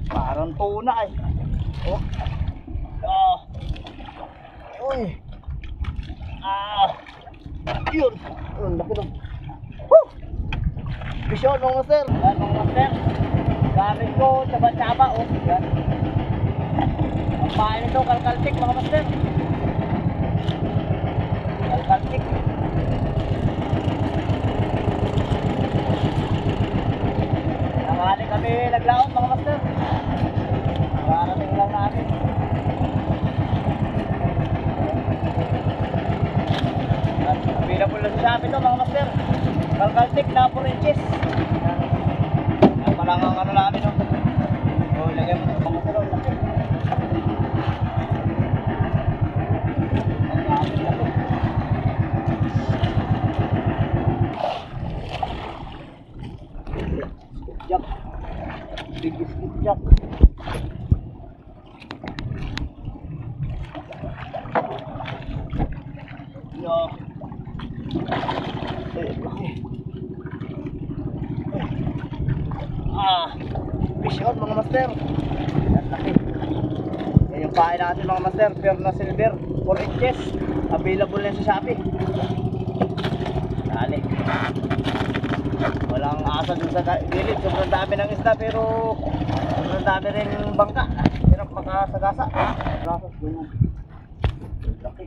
Parang tuna eh. Oh. Ah. Uy. Ah. Yun. Ang laki nung. Woo! Bisyon mga master. Yan mga master. Gamit ko tsaba-tsaba. Oh. Yan. Ang pahay nito kalkaltik mga master. Kalkaltik. Nangali kami naglaot mga master. Karating lang natin. At available lang sa Shopee ito mga master. Kalkaltik na 4 inches. Yan pa lang ang ano namin no. So ilagay mo ito mga master. Jack. Big skipjack. Yeah. Fish on mga master. Yan laki. Yan yung pahay natin mga master. Pure na silver 4 inches. Available yan sa Shopee. Dali. Walang asa dun sa gilid. Sobrang dami ng isda pero sobrang dami rin bangka. Hirap makasagasa. Rasas ganyan. Laki.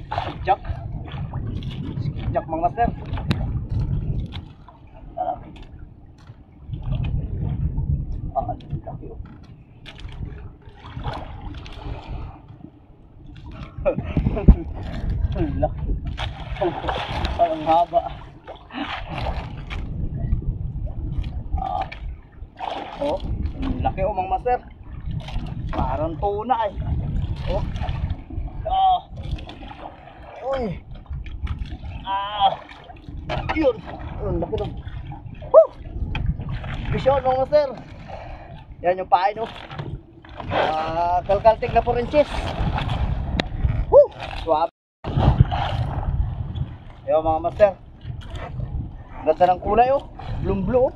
Skipjack. Skipjack mga master. Laki. Laki oh. Laki. Parang haba. Oh, laki oh mga master. Parang tuna eh. Oh. Ah. Uy. Ah. Yun. Laki dong. Woo! Bisyon mga master. Yan yung pahay no. Kalkaltik na 4 inches. Woo! Suwabe. Yan mga master. Ganda ng kulay oh. Blue.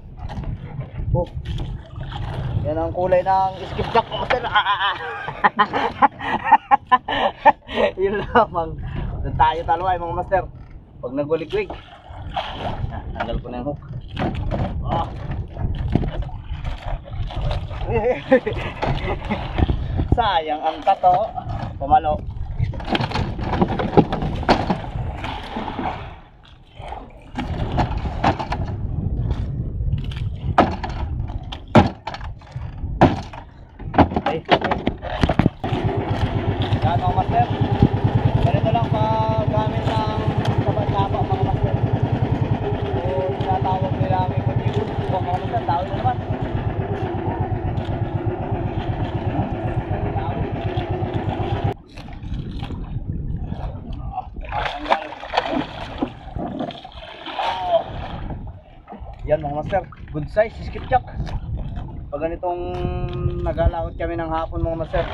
Oh. Yan ang kulay ng skipjack mga master. Yun lamang. Doon tayo taluay mga master. Pag naguligwig. Tanggal ko na yung hook. Oh. Sayang ang tato. Pumalo. Yan mga master. Ganito lang paggamit ng saba-saba mga master. So tinatawag nila ang ikot-ikot. Mga master, tawag na naman. Yan mga master, good size skipjack. Pag ganitong naglalakot kami ng hapon mga master,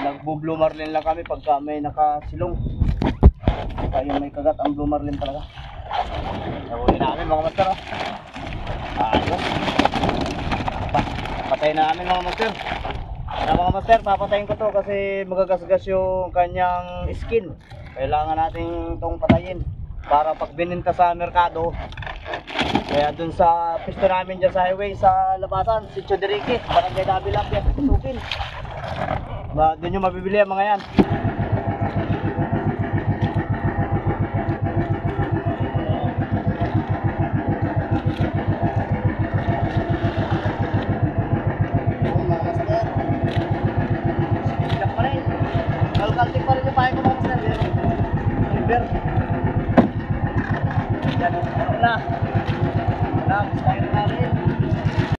nagbo-blue marlin lang kami pagka may nakasilong. Kaya may kagat ang blue marlin talaga. Nahuli namin mga master. Ayos. Patay namin mga master. Mga master, papatayin ko to kasi magagasgas yung kanyang skin. Kailangan natin itong patayin para pag bininta sa merkado. Kaya dun sa pisto namin dyan sa highway sa labasan, si Choderique, Barangay Davilap yan, tutukin. Dun yung mabibili ang mga yan.